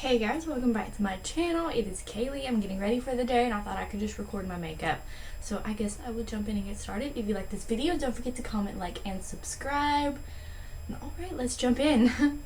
Hey guys, welcome back to my channel. It is Kaylee. I'm getting ready for the day and I thought I could just record my makeup. So I guess I will jump in and get started. If you like this video, don't forget to comment, like, and subscribe. Alright, let's jump in.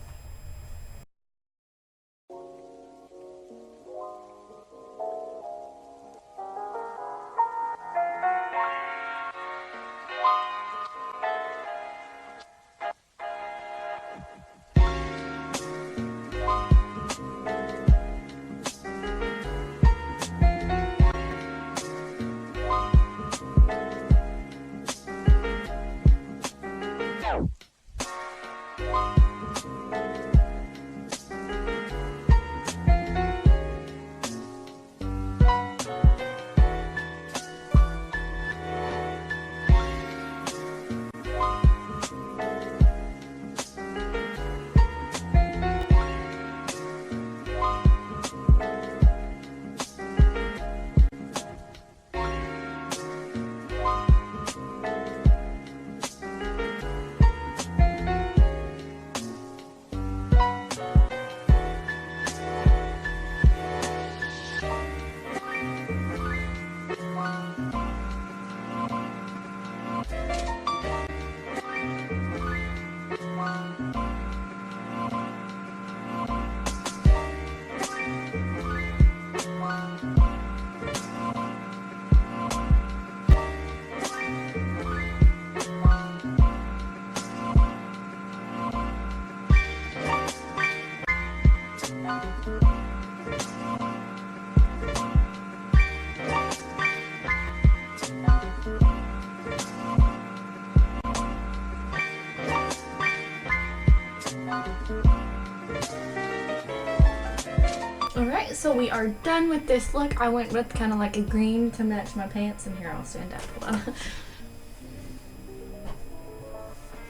Alright, so we are done with this look. I went with kind of like a green to match my pants, and here I'll stand up a lot.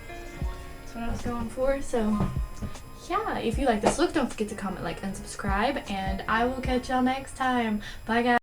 That's what I was going for. So yeah, if you like this look, don't forget to comment, like, and subscribe, and I will catch y'all next time. Bye guys.